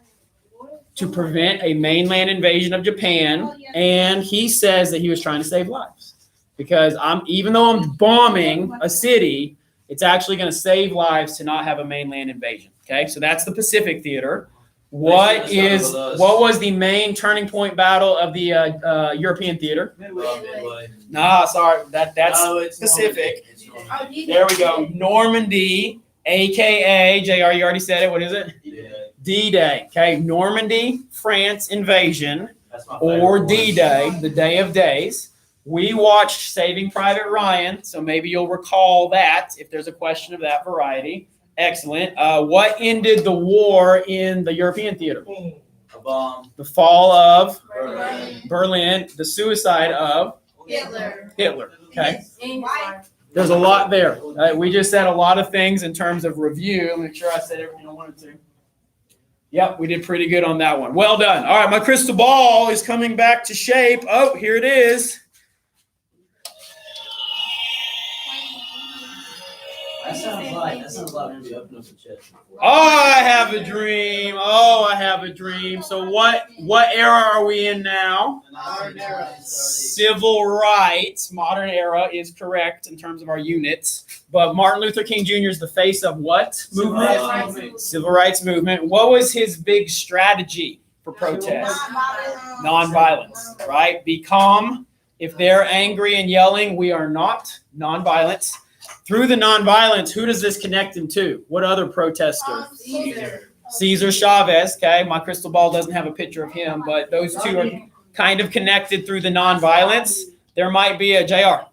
Speaker 1: To prevent a mainland invasion of Japan. And he says that he was trying to save lives. Because even though I'm bombing a city, it's actually going to save lives to not have a mainland invasion. Okay, so that's the Pacific theater. What was the main turning point battle of the European theater?
Speaker 5: Midway.
Speaker 1: Nah, sorry, that's
Speaker 5: No, it's
Speaker 1: Pacific.
Speaker 5: Normandy.
Speaker 1: There we go. Normandy, aka JR. You already said it. What is it?
Speaker 5: Yeah.
Speaker 1: D-Day. Okay, Normandy, France invasion,
Speaker 5: That's my
Speaker 1: or
Speaker 5: favorite one.
Speaker 1: D-Day, the Day of Days. We watched Saving Private Ryan, so maybe you'll recall that if there's a question of that variety. Excellent. What ended the war in the European theater?
Speaker 5: A bomb.
Speaker 1: The fall of
Speaker 5: Berlin.
Speaker 1: Berlin, the suicide of
Speaker 6: Hitler.
Speaker 1: Hitler. Okay,
Speaker 6: White.
Speaker 1: there's a lot there. We just said a lot of things in terms of review. Make sure I said everything I wanted to. Yep, we did pretty good on that one. Well done. All right, my crystal ball is coming back to shape. Oh, here it is.
Speaker 5: That sounds like maybe open up the chest.
Speaker 1: Oh, I have a dream. Oh, I have a dream. So what era are we in now?
Speaker 5: Modern era.
Speaker 1: Civil rights. Modern era is correct in terms of our units. But Martin Luther King Jr. is the face of what movement? Civil rights movement. What was his big strategy for protest? Nonviolence, right? Be calm. If they're angry and yelling, we are not. Nonviolence. Through the nonviolence, who does this connect him to? What other protester? Cesar Chavez. Okay, my crystal ball doesn't have a picture of him, but those two are kind of connected through the nonviolence. There might be a JR.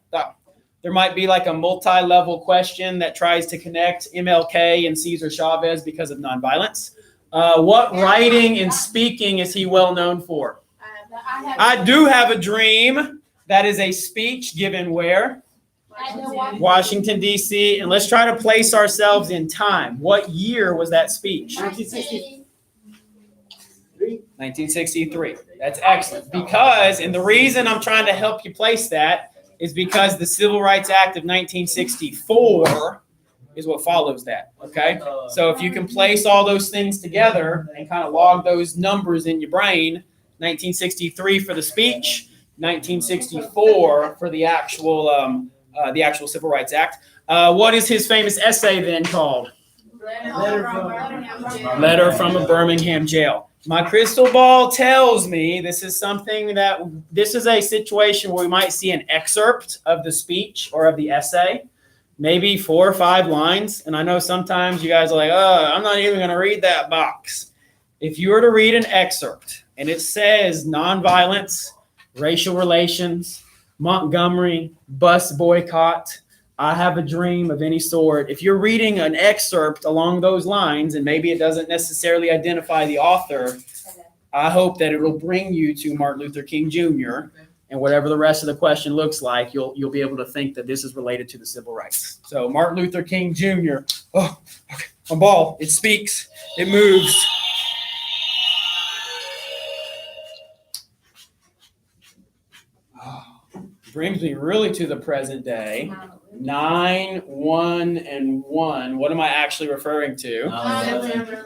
Speaker 1: There might be like a multi-level question that tries to connect MLK and Cesar Chavez because of nonviolence. What writing and speaking is he well known for? I do have a dream. That is a speech given where? Washington, D.C. And let's try to place ourselves in time. What year was that speech? 1963. That's excellent. Because, and the reason I'm trying to help you place that is because the Civil Rights Act of 1964 is what follows that. Okay? So if you can place all those things together and kind of log those numbers in your brain, 1963 for the speech, 1964 for the actual Civil Rights Act. What is his famous essay then called? Letter from a Birmingham jail. My crystal ball tells me this is a situation where we might see an excerpt of the speech or of the essay, maybe 4 or 5 lines. And I know sometimes you guys are like, oh, I'm not even going to read that box. If you were to read an excerpt and it says nonviolence, racial relations, Montgomery, bus boycott, I have a dream of any sort. If you're reading an excerpt along those lines, and maybe it doesn't necessarily identify the author, I hope that it will bring you to Martin Luther King Jr. And whatever the rest of the question looks like, you'll be able to think that this is related to the civil rights. So Martin Luther King Jr. Oh, okay. A ball. It speaks. It moves. Brings me really to the present day. 9, 1, and 1. What am I actually referring to?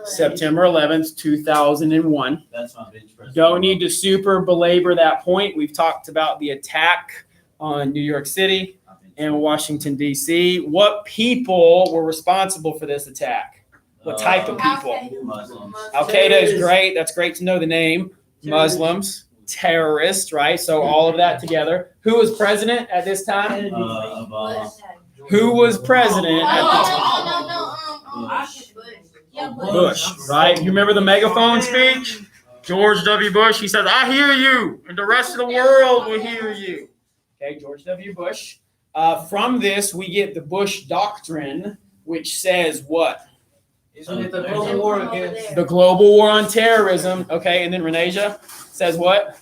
Speaker 1: September 11th, 2001.
Speaker 5: That's my bench press.
Speaker 1: Don't need to super belabor that point. We've talked about the attack on New York City and Washington, D.C. What people were responsible for this attack? What type of people?
Speaker 5: Muslims.
Speaker 1: Al-Qaeda is great. That's great to know the name. Muslims. Terrorists, right? So all of that together. Who was president at this time? Who was president at the time? Bush, right? You remember the megaphone speech? George W. Bush, he says, I hear you, and the rest of the world will hear you. Okay, George W. Bush. From this, we get the Bush Doctrine, which says what?
Speaker 7: Isn't it the global war against?
Speaker 1: The global war on terrorism. Okay, and then Renasia says what?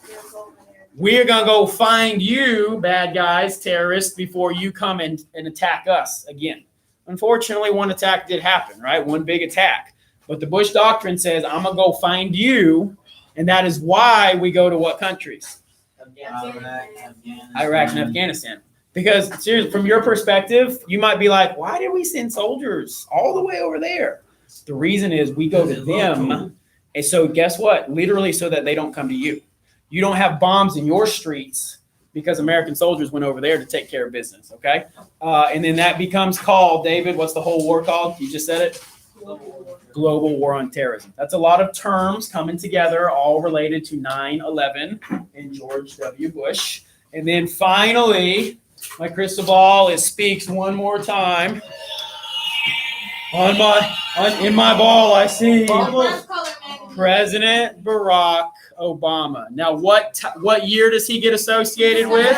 Speaker 1: We're going to go find you, bad guys, terrorists, before you come and attack us again. Unfortunately, one attack did happen, right? One big attack. But the Bush Doctrine says, I'm going to go find you, and that is why we go to what countries? Iraq and Afghanistan. Because seriously, from your perspective, you might be like, why did we send soldiers all the way over there? The reason is we go to them. And so guess what? Literally so that they don't come to you. You don't have bombs in your streets because American soldiers went over there to take care of business, okay? And then that becomes called, David, what's the whole war called? You just said it? Global War on Terrorism. That's a lot of terms coming together, all related to 9/11 and George W. Bush. And then finally, my crystal ball, it speaks one more time. In my ball, I see President Barack Obama. Now, what year does he get associated with?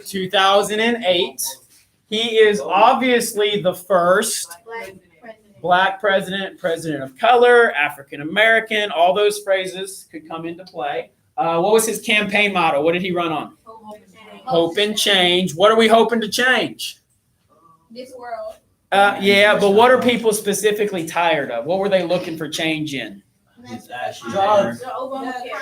Speaker 1: 2008. He is obviously the first Black president, president of color, African American. All those phrases could come into play. What was his campaign motto? What did he run on? Hope and change. What are we hoping to change?
Speaker 6: This world.
Speaker 1: Yeah, but what are people specifically tired of? What were they looking for change in?
Speaker 7: Jobs.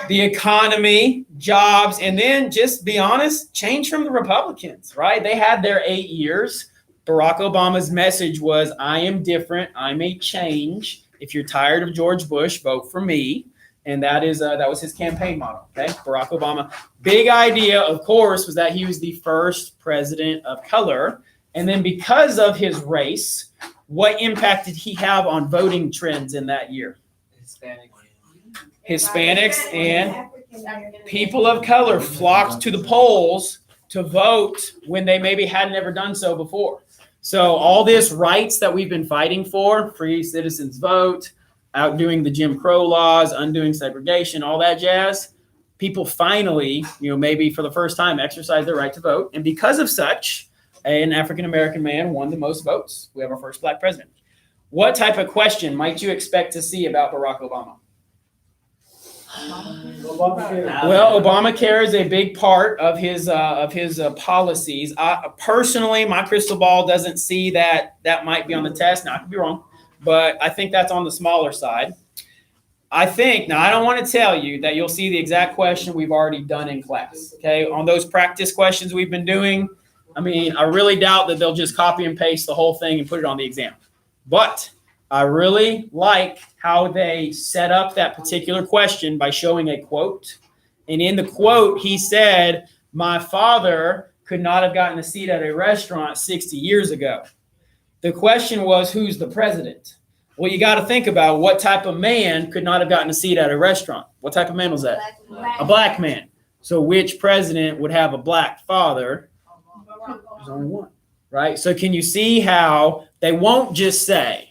Speaker 1: The economy, jobs, and then just be honest, change from the Republicans, right? They had their 8 years. Barack Obama's message was, I am different. I may change. If you're tired of George Bush, vote for me. And that was his campaign motto, okay? Barack Obama. Big idea, of course, was that he was the first president of color. And then because of his race, what impact did he have on voting trends in that year? Hispanics and people of color flocked to the polls to vote when they maybe hadn't ever done so before. So all this rights that we've been fighting for, free citizens vote, outdoing the Jim Crow laws, undoing segregation, all that jazz, people finally, maybe for the first time exercised their right to vote. And because of such, an African-American man won the most votes. We have our first Black president. What type of question might you expect to see about Barack Obama? Well, Obamacare is a big part of his policies. Personally, my crystal ball doesn't see that might be on the test. Now, I could be wrong, but I think that's on the smaller side. I don't want to tell you that you'll see the exact question we've already done in class. Okay, on those practice questions we've been doing, I really doubt that they'll just copy and paste the whole thing and put it on the exam. But I really like how they set up that particular question by showing a quote. And in the quote, he said, "My father could not have gotten a seat at a restaurant 60 years ago." The question was, who's the president? Well, you got to think about what type of man could not have gotten a seat at a restaurant. What type of man was that? A black man. So which president would have a black father? There's only one, right? So can you see how they won't just say,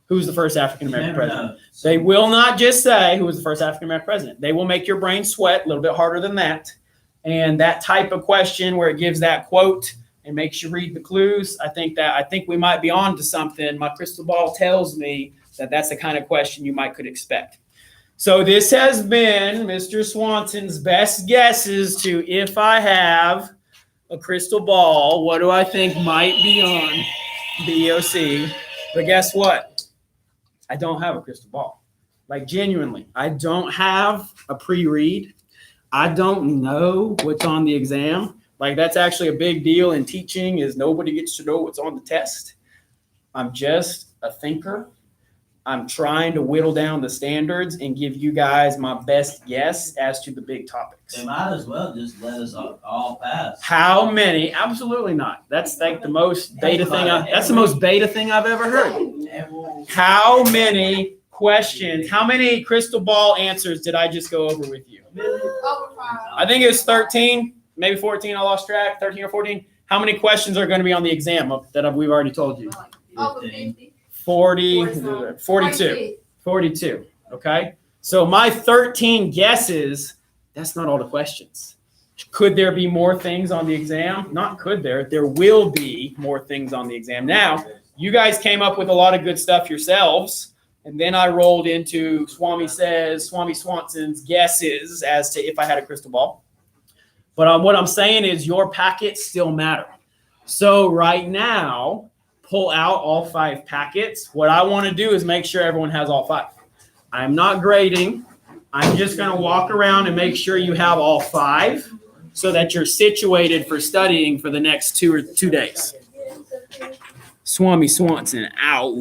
Speaker 1: who's the first African-American president? They will not just say who was the first African-American president. They will make your brain sweat a little bit harder than that. And that type of question where it gives that quote and makes you read the clues, I think we might be on to something. My crystal ball tells me that that's the kind of question you could expect. So this has been Mr. Swanson's best guesses to, if I have a crystal ball, what do I think might be on the EOC? But guess what? I don't have a crystal ball. Like, genuinely, I don't have a pre-read. I don't know what's on the exam. Like, that's actually a big deal in teaching, is nobody gets to know what's on the test. I'm just a thinker. I'm trying to whittle down the standards and give you guys my best guess as to the big topics.
Speaker 5: They might as well just let us all pass.
Speaker 1: How many? Absolutely not. That's like the most beta thing. That's the most beta thing I've ever heard. How many questions? How many crystal ball answers did I just go over with you? I think it was 13, maybe 14. I lost track. 13 or 14. How many questions are going to be on the exam that we've already told you? 42. Okay. So my 13 guesses, that's not all the questions. Could there be more things on the exam? Not could there. There will be more things on the exam. Now, you guys came up with a lot of good stuff yourselves. And then I rolled into Swami Swanson's guesses as to if I had a crystal ball. But what I'm saying is your packets still matter. So right now, pull out all 5 packets. What I want to do is make sure everyone has all 5. I'm not grading. I'm just going to walk around and make sure you have all 5 so that you're situated for studying for the next 2 days. Swami Swanson out.